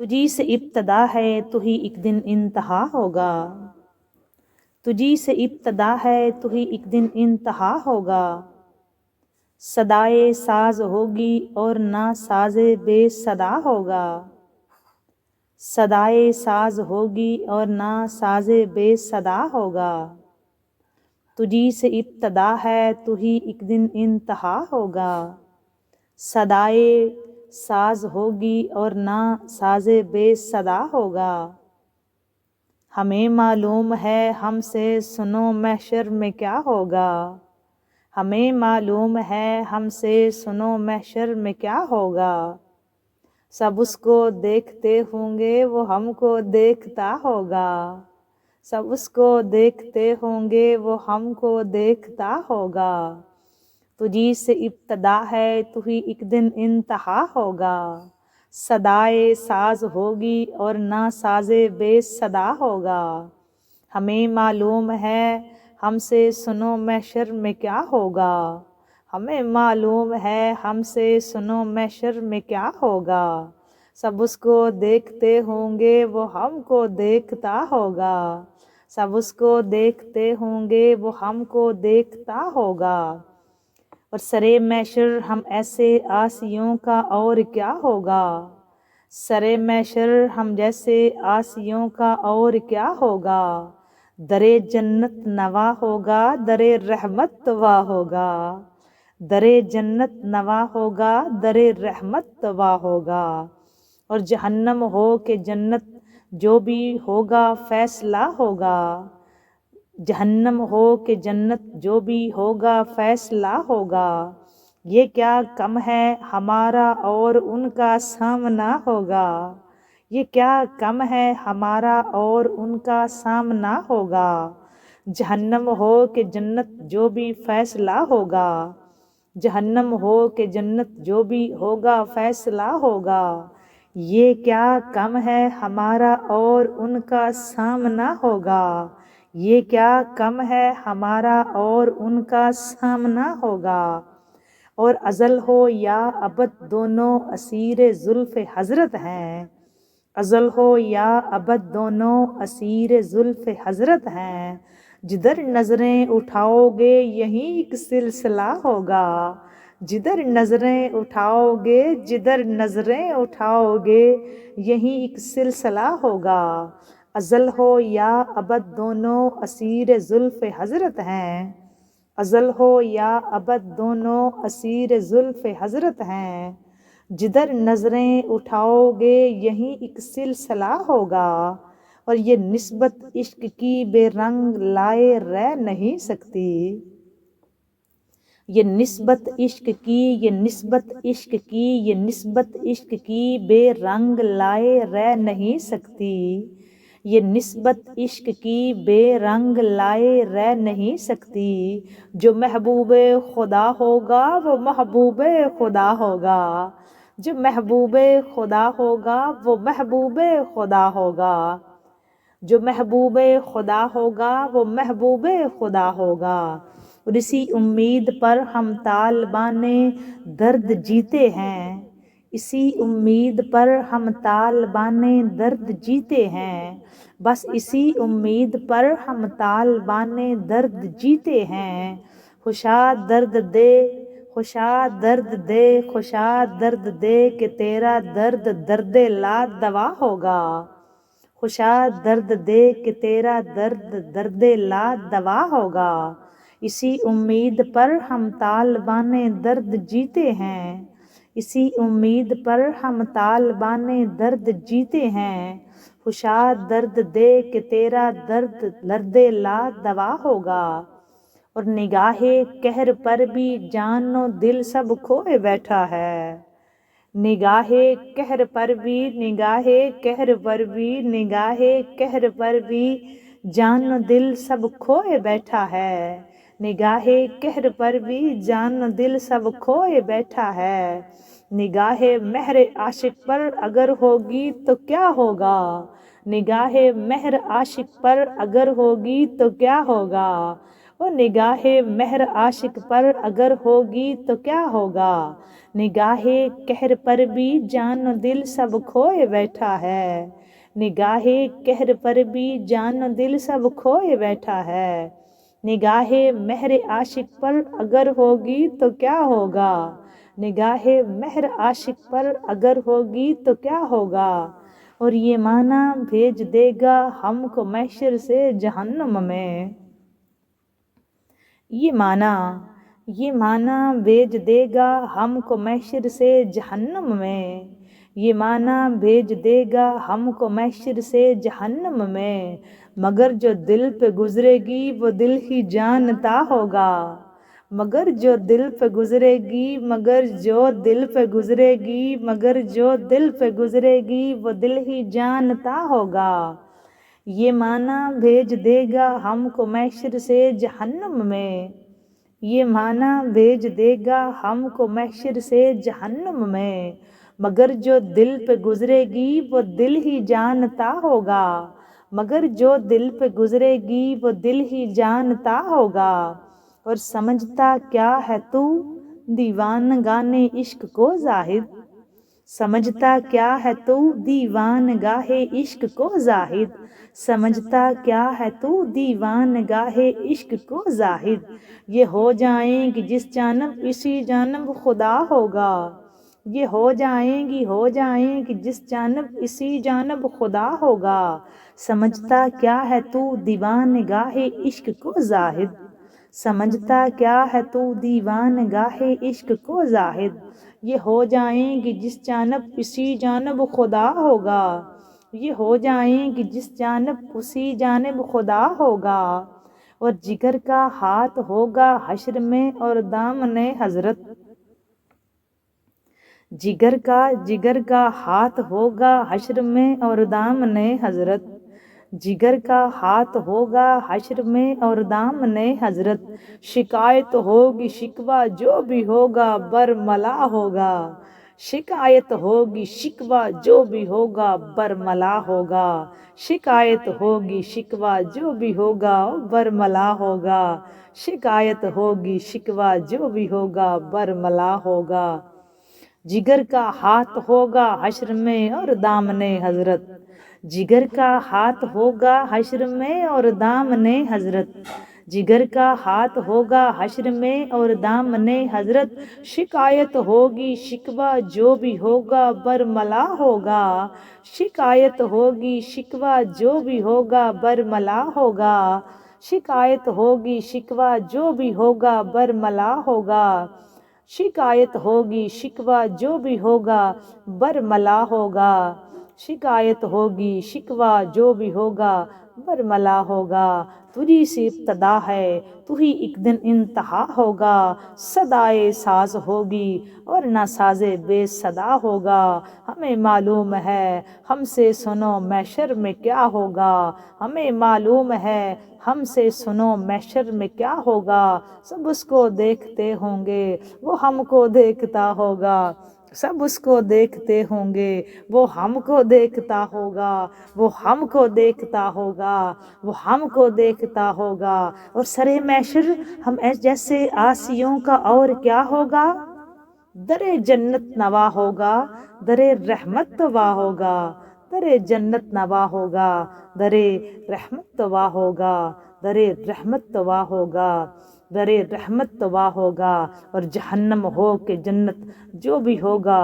تجھی سے ابتدا ہے تو ہی ایک دن انتہا ہوگا، تجھی سے ابتدا ہے تو ہی ایک دن انتہا ہوگا، صدائے ساز ہوگی اور نہ ساز بے صدا ہوگا، صدائے ساز ہوگی اور نہ ساز بے صدا ہوگا، تجھی سے ابتدا ہے تو ہی ایک دن انتہا ہوگا، صدائے ساز ہوگی اور نہ ساز بے صدا ہوگا، ہمیں معلوم ہے ہم سے سنو محشر میں کیا ہوگا، ہمیں معلوم ہے ہم سے سنو محشر میں کیا ہوگا، سب اس کو دیکھتے ہوں گے وہ ہم کو دیکھتا ہوگا، سب اس کو دیکھتے ہوں گے وہ ہم کو دیکھتا ہوگا، تجھی سے ابتدا ہے تو ہی ایک دن انتہا ہوگا، صدائے ساز ہوگی اور نہ ساز بے صدا ہوگا، ہمیں معلوم ہے ہم سے سنو محشر میں کیا ہوگا، ہمیں معلوم ہے ہم سے سنو محشر میں کیا ہوگا، سب اس کو دیکھتے ہوں گے وہ ہم کو دیکھتا ہوگا، سب اس کو دیکھتے ہوں گے وہ ہم کو دیکھتا ہوگا، اور سرے محشر ہم ایسے آسیوں کا اور کیا ہوگا، سرے محشر ہم جیسے آسیوں کا اور کیا ہوگا، درے جنت نوا ہوگا درے رحمت توا ہوگا، درے جنت نوا ہوگا درے رحمت توا ہوگا، اور جہنم ہو کہ جنت جو بھی ہوگا فیصلہ ہوگا، جہنم ہو کہ جنت جو بھی ہوگا فیصلہ ہوگا، یہ کیا کم ہے ہمارا اور ان کا سامنا ہوگا، یہ کیا کم ہے ہمارا اور ان کا سامنا ہوگا، جہنم ہو کہ جنت جو بھی فیصلہ ہوگا، جہنم ہو کہ جنت جو بھی ہوگا فیصلہ ہوگا، یہ کیا کم ہے ہمارا اور ان کا سامنا ہوگا، یہ کیا کم ہے ہمارا اور ان کا سامنا ہوگا، اور ازل ہو یا ابد دونوں اسیر زلف حضرت ہیں، ازل ہو یا ابد دونوں اسیر زلف حضرت ہیں، جدھر نظریں اٹھاؤ گے یہیں ایک سلسلہ ہوگا، جدھر نظریں اٹھاؤ گے جدھر نظریں اٹھاؤ گے یہیں ایک سلسلہ ہوگا، ازل ہو یا ابد دونوں اسیر زلف حضرت ہیں، ازل ہو یا ابد دونوں اسیر زلف حضرت ہیں، جدھر نظریں اٹھاؤ گے یہیں ایک سلسلہ ہوگا، اور یہ نسبت عشق کی بے رنگ لائے رہ نہیں سکتی، یہ نسبت عشق کی، یہ نسبت عشق کی، یہ نسبت عشق کی بے رنگ لائے رہ نہیں سکتی، یہ نسبت عشق کی بے رنگ لائے رہ نہیں سکتی، جو محبوب خدا ہوگا وہ محبوب خدا ہوگا، جو محبوب خدا ہوگا وہ محبوب خدا ہوگا، جو محبوب خدا ہوگا وہ محبوب خدا ہوگا، اور اسی امید پر ہم طالبان درد جیتے ہیں، اسی امید پر ہم طالبان درد جیتے ہیں، بس اسی امید پر ہم طالبان درد جیتے ہیں، خوشا درد دے خوشا درد دے خوشا درد دے کہ تیرا درد درد لا دوا ہوگا، خوشا درد دے کہ تیرا درد درد لا دوا ہوگا، اسی امید پر ہم طالبان درد جیتے ہیں، اسی امید پر ہم طالبان درد جیتے ہیں، خوشا درد دے کہ تیرا درد درد لا دوا ہوگا، اور نگاہ قہر پر بھی جان و دل سب کھوئے بیٹھا ہے، نگاہ قہر پر بھی نگاہ قہر پر بھی نگاہ قہر پر بھی جان و دل سب کھوئے بیٹھا ہے، نگاہ قہر پر بھی جان و دل سب کھوئے بیٹھا ہے، نگاہ مہر عاشق پر اگر ہوگی تو کیا ہوگا، نگاہ مہر عاشق پر اگر ہوگی تو کیا ہوگا، اور نگاہ مہر عاشق پر اگر ہوگی تو کیا ہوگا، نگاہ قہر پر بھی جان و دل سب کھوئے بیٹھا ہے، نگاہ قہر پر بھی جان و دل سب کھوئے بیٹھا ہے، نگاہ مہر عاشق پر اگر ہوگی تو کیا ہوگا، نگاہ مہر عاشق پر اگر ہوگی تو کیا ہوگا، اور یہ معنی بھیج دے گا ہم کو محشر سے جہنم میں، یہ معنی بھیج دے گا ہم کو محشر سے جہنم میں، یہ معنی بھیج دے گا ہم کو محشر سے جہنم میں، مگر جو دل پہ گزرے گی وہ دل ہی جانتا ہوگا، مگر جو دل پہ گزرے گی، مگر جو دل پہ گزرے گی، مگر جو دل پہ گزرے گی وہ دل ہی جانتا ہوگا، یہ معنی بھیج دے گا ہم کو محشر سے جہنم میں، یہ معنی بھیج دے گا ہم کو محشر سے جہنم میں، مگر جو دل پہ گزرے گی وہ دل ہی جانتا ہوگا، مگر جو دل پہ گزرے گی وہ دل ہی جانتا ہوگا، اور سمجھتا کیا ہے تو دیوانگانے عشق کو زاہد، سمجھتا کیا ہے تو دیوانگاہ عشق کو زاہد، سمجھتا کیا ہے تو دیوانگاہ عشق کو زاہد، یہ ہو جائیں گی جس جانب اسی جانب خدا ہوگا، یہ ہو جائیں گی جس جانب اسی جانب خدا ہوگا، سمجھتا کیا ہے تو دیوانگاہ عشق کو زاہد، سمجھتا کیا ہے تو دیوانگاہ عشق کو زاہد، یہ ہو جائیں گی جس جانب اسی جانب خدا ہوگا، یہ ہو جائیں گی جس جانب اسی جانب خدا ہوگا، اور جگر کا ہاتھ ہوگا حشر میں اور دامن حضرت، جگر کا ہاتھ ہوگا حشر میں اور دامن حضرت، جگر کا ہاتھ ہوگا حشر میں اور دامن حضرت، شکایت ہوگی شکوہ جو بھی ہوگا برملا ہوگا، شکایت ہوگی شکوہ جو بھی ہوگا برملا ہوگا، شکایت ہوگی شکوہ جو بھی ہوگا برملا ہوگا، شکایت ہوگی شکوہ جو بھی ہوگا برملا ہوگا، جگر کا ہاتھ ہوگا حشر میں اور دامن حضرت، جگر کا ہاتھ ہوگا حشر میں اور دامن حضرت، جگر کا ہاتھ ہوگا حشر میں اور دامن حضرت، شکایت ہوگی شکوہ جو بھی ہوگا برملا ہوگا، شکایت ہوگی شکوہ جو بھی ہوگا برملا ہوگا، شکایت ہوگی شکوہ جو بھی ہوگا برملا ہوگا، شکایت ہوگی شکوہ جو بھی ہوگا برملا ہوگا، شکایت ہوگی شکوہ جو بھی ہوگا برملا ہوگا، تجھی سے ابتدا ہے تو ہی ایک دن انتہا ہوگا، صدائے ساز ہوگی اور نہ ساز بے صدا ہوگا، ہمیں معلوم ہے ہم سے سنو محشر میں کیا ہوگا، ہمیں معلوم ہے ہم سے سنو محشر میں کیا ہوگا، سب اس کو دیکھتے ہوں گے وہ ہم کو دیکھتا ہوگا، سب اس کو دیکھتے ہوں گے وہ ہم کو دیکھتا ہوگا، وہ ہم کو دیکھتا ہوگا، وہ ہم کو دیکھتا ہوگا، اور سرے محشر ہم جیسے آسیوں کا اور کیا ہوگا، در جنت نوا ہوگا، در رحمت توا ہوگا، در جنت نوا ہوگا، در رحمت توا ہوگا، در رحمت توا ہوگا، در رحمت توا ہوگا، اور جہنم ہو کہ جنت جو بھی ہوگا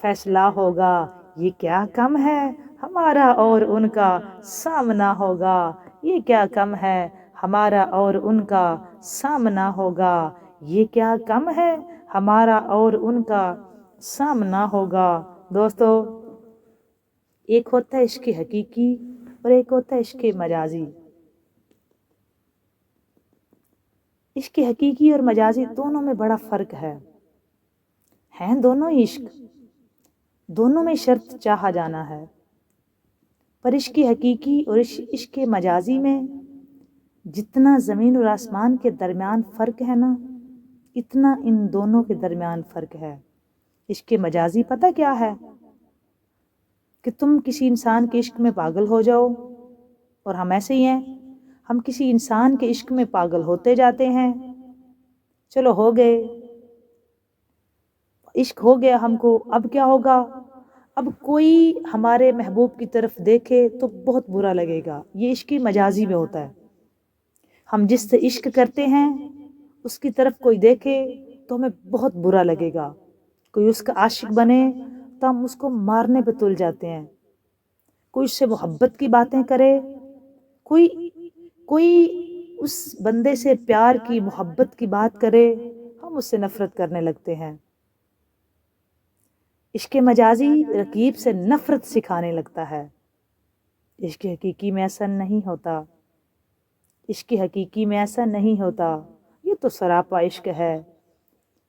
فیصلہ ہوگا، یہ کیا کم ہے ہمارا اور ان کا سامنا ہوگا، یہ کیا کم ہے ہمارا اور ان کا سامنا ہوگا، یہ کیا کم ہے ہمارا اور ان کا سامنا ہوگا۔ دوستو، ایک ہوتا ہے عشق حقیقی اور ایک ہوتا ہے عشق مجازی، عشق حقیقی اور مجازی دونوں میں بڑا فرق ہے، ہیں دونوں ہی عشق، دونوں میں شرط چاہا جانا ہے، پر عشق حقیقی اور عشق مجازی میں جتنا زمین اور آسمان کے درمیان فرق ہے نا، اتنا ان دونوں کے درمیان فرق ہے۔ عشق مجازی پتہ کیا ہے؟ کہ تم کسی انسان کے عشق میں پاگل ہو جاؤ، اور ہم ایسے ہی ہیں، ہم کسی انسان کے عشق میں پاگل ہوتے جاتے ہیں، چلو ہو گئے، عشق ہو گیا ہم کو، اب کیا ہوگا؟ اب کوئی ہمارے محبوب کی طرف دیکھے تو بہت برا لگے گا، یہ عشق مجازی میں ہوتا ہے۔ ہم جس سے عشق کرتے ہیں اس کی طرف کوئی دیکھے تو ہمیں بہت برا لگے گا، کوئی اس کا عاشق بنے تو ہم اس کو مارنے پہ تل جاتے ہیں، کوئی اس سے محبت کی باتیں کرے، کوئی اس بندے سے پیار کی محبت کی بات کرے، ہم اس سے نفرت کرنے لگتے ہیں۔ عشق مجازی رقیب سے نفرت سکھانے لگتا ہے، عشق حقیقی میں ایسا نہیں ہوتا، عشق حقیقی میں ایسا نہیں ہوتا، یہ تو سراپا عشق ہے۔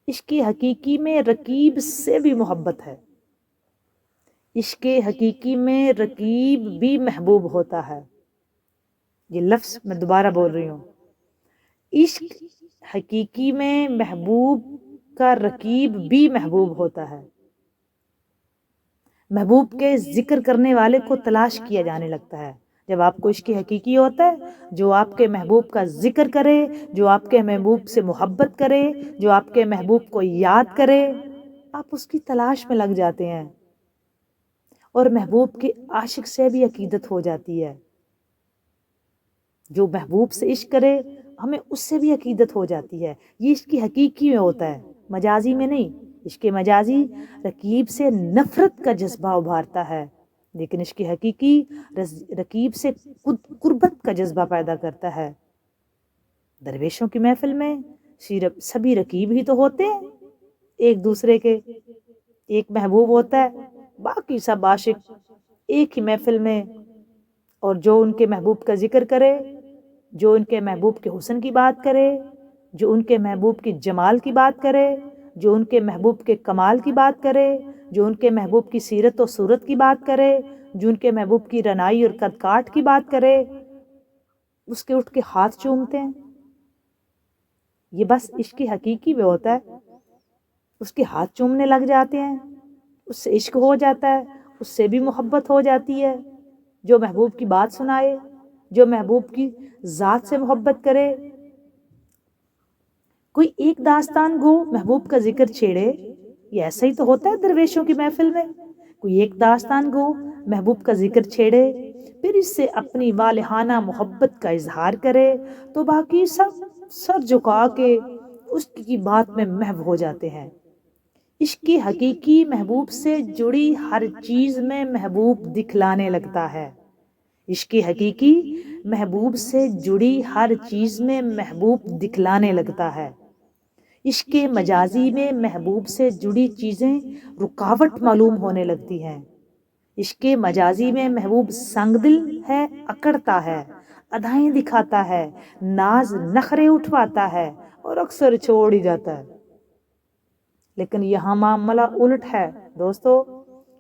عشق حقیقی میں رقیب سے بھی محبت ہے، عشق حقیقی میں رقیب بھی محبوب ہوتا ہے۔ یہ لفظ میں دوبارہ بول رہی ہوں، عشق حقیقی میں محبوب کا رقیب بھی محبوب ہوتا ہے۔ محبوب کے ذکر کرنے والے کو تلاش کیا جانے لگتا ہے۔ جب آپ کو عشق حقیقی ہوتا ہے، جو آپ کے محبوب کا ذکر کرے، جو آپ کے محبوب سے محبت کرے، جو آپ کے محبوب کو یاد کرے، آپ اس کی تلاش میں لگ جاتے ہیں، اور محبوب کے عاشق سے بھی عقیدت ہو جاتی ہے۔ جو محبوب سے عشق کرے ہمیں اس سے بھی عقیدت ہو جاتی ہے۔ یہ عشق حقیقی میں ہوتا ہے، مجازی میں نہیں۔ عشق مجازی رقیب سے نفرت کا جذبہ ابھارتا ہے، لیکن عشق حقیقی رقیب سے قربت کا جذبہ پیدا کرتا ہے۔ درویشوں کی محفل میں سبھی رقیب ہی تو ہوتے ہیں ایک دوسرے کے، ایک محبوب ہوتا ہے، باقی سب عاشق ایک ہی محفل میں، اور جو ان کے محبوب کا ذکر کرے، جو ان کے محبوب کے حسن کی بات کرے، جو ان کے محبوب کی جمال کی بات کرے، جو ان کے محبوب کے کمال کی بات کرے، جو ان کے محبوب کی سیرت و صورت کی بات کرے، جو ان کے محبوب کی رنائی اور قد کاٹ کی بات کرے، اس کے اٹھ کے ہاتھ چومتے ہیں۔ یہ بس عشق حقیقی میں ہوتا ہے، اس کے ہاتھ چومنے لگ جاتے ہیں، اس سے عشق ہو جاتا ہے، اس سے بھی محبت ہو جاتی ہے۔ جو محبوب کی بات سنائے، جو محبوب کی ذات سے محبت کرے، کوئی ایک داستان گو محبوب کا ذکر چھیڑے، یہ ایسا ہی تو ہوتا ہے درویشوں کی محفل میں۔ کوئی ایک داستان گو محبوب کا ذکر چھیڑے، پھر اس سے اپنی والہانہ محبت کا اظہار کرے، تو باقی سب سر جھکا کے اس کی بات میں محو ہو جاتے ہیں۔ عشق حقیقی محبوب سے جڑی ہر چیز میں محبوب دکھلانے لگتا ہے، عشق حقیقی محبوب سے جڑی ہر چیز میں محبوب دکھلانے لگتا ہے۔ عشق مجازی میں محبوب سے جڑی چیزیں رکاوٹ معلوم ہونے لگتی ہیں۔ عشق مجازی میں محبوب سنگ دل ہے، اکڑتا ہے، ادائیں دکھاتا ہے، ناز نخرے اٹھواتا ہے، اور اکثر چھوڑ ہی جاتا ہے۔ لیکن یہاں معاملہ الٹ ہے دوستو،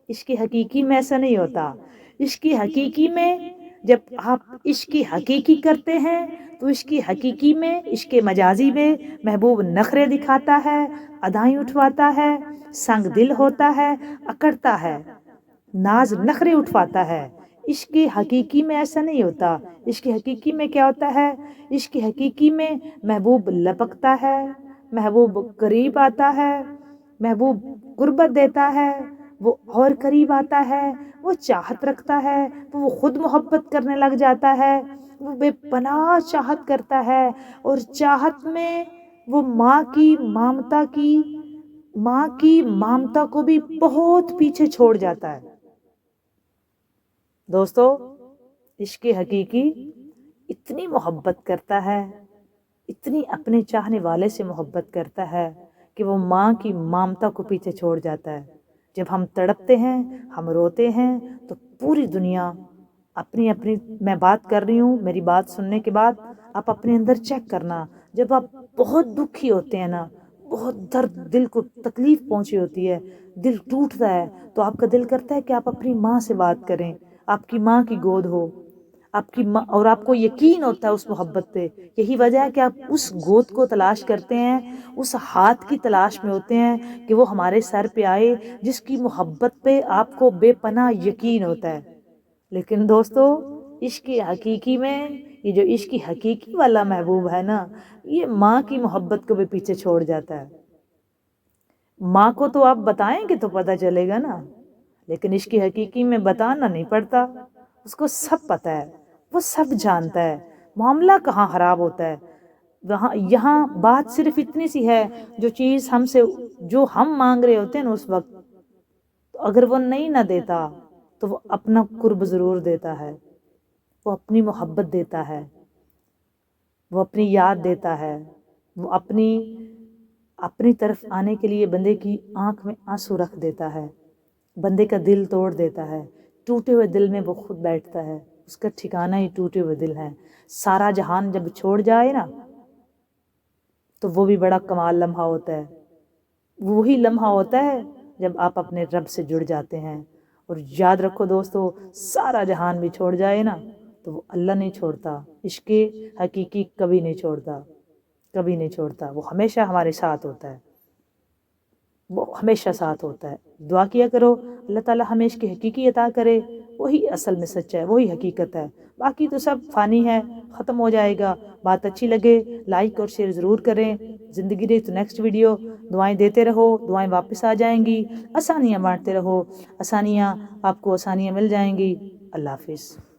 عشق حقیقی میں ایسا نہیں ہوتا۔ عشق حقیقی میں جب آپ عشق حقیقی کرتے ہیں تو عشق حقیقی میں، عشق مجازی میں محبوب نخرے دکھاتا ہے، ادائیں اٹھواتا ہے، سنگ دل ہوتا ہے، اکڑتا ہے، ناز نخرے اٹھواتا ہے۔ عشق حقیقی میں ایسا نہیں ہوتا۔ عشق حقیقی میں کیا ہوتا ہے؟ عشق حقیقی میں محبوب لپکتا ہے، محبوب قریب آتا ہے، محبوب قربت دیتا ہے، وہ اور قریب آتا ہے، وہ چاہت رکھتا ہے، وہ خود محبت کرنے لگ جاتا ہے، وہ بے پناہ چاہت کرتا ہے، اور چاہت میں وہ ماں کی مامتا کو بھی بہت پیچھے چھوڑ جاتا ہے۔ دوستو، عشق حقیقی اتنی محبت کرتا ہے، اتنی اپنے چاہنے والے سے محبت کرتا ہے کہ وہ ماں کی مامتا کو پیچھے چھوڑ جاتا ہے۔ جب ہم تڑپتے ہیں، ہم روتے ہیں، تو پوری دنیا اپنی میں بات کر رہی ہوں، میری بات سننے کے بعد آپ اپنے اندر چیک کرنا، جب آپ بہت دکھی ہوتے ہیں نا، بہت درد، دل کو تکلیف پہنچی ہوتی ہے، دل ٹوٹتا ہے، تو آپ کا دل کرتا ہے کہ آپ اپنی ماں سے بات کریں، آپ کی ماں کی گود ہو، آپ کی ماں، اور آپ کو یقین ہوتا ہے اس محبت پہ۔ یہی وجہ ہے کہ آپ اس گود کو تلاش کرتے ہیں، اس ہاتھ کی تلاش میں ہوتے ہیں کہ وہ ہمارے سر پہ آئے، جس کی محبت پہ آپ کو بے پناہ یقین ہوتا ہے۔ لیکن دوستو، عشق حقیقی میں یہ جو عشق کی حقیقی والا محبوب ہے نا، یہ ماں کی محبت کو بھی پیچھے چھوڑ جاتا ہے۔ ماں کو تو آپ بتائیں گے تو پتہ چلے گا نا، لیکن عشق کی حقیقی میں بتانا نہیں پڑتا، اس کو سب پتہ ہے، وہ سب جانتا ہے، معاملہ کہاں خراب ہوتا ہے۔ یہاں بات صرف اتنی سی ہے، جو چیز جو ہم مانگ رہے ہوتے ہیں نا اس وقت، اگر وہ نہیں نہ دیتا تو وہ اپنا قرب ضرور دیتا ہے، وہ اپنی محبت دیتا ہے، وہ اپنی یاد دیتا ہے، وہ اپنی طرف آنے کے لیے بندے کی آنکھ میں آنسو رکھ دیتا ہے، بندے کا دل توڑ دیتا ہے، ٹوٹے ہوئے دل میں وہ خود بیٹھتا ہے، اس کا ٹھکانہ ہی ٹوٹے ہوئے دل ہے۔ سارا جہان جب چھوڑ جائے نا تو وہ بھی بڑا کمال لمحہ ہوتا ہے، وہی لمحہ ہوتا ہے جب آپ اپنے رب سے جڑ جاتے ہیں۔ اور یاد رکھو دوستو، سارا جہان بھی چھوڑ جائے نا تو وہ اللہ نہیں چھوڑتا، عشق حقیقی کبھی نہیں چھوڑتا، کبھی نہیں چھوڑتا، وہ ہمیشہ ہمارے ساتھ ہوتا ہے، وہ ہمیشہ ساتھ ہوتا ہے۔ دعا کیا کرو اللہ تعالیٰ ہمیں عشق حقیقی عطا کرے، وہی اصل میں سچ ہے، وہی حقیقت ہے، باقی تو سب فانی ہے، ختم ہو جائے گا۔ بات اچھی لگے لائک اور شیئر ضرور کریں، زندگی رہی تو نیکسٹ ویڈیو، دعائیں دیتے رہو، دعائیں واپس آ جائیں گی، آسانیاں بانٹتے رہو، آپ کو آسانیاں مل جائیں گی۔ اللہ حافظ۔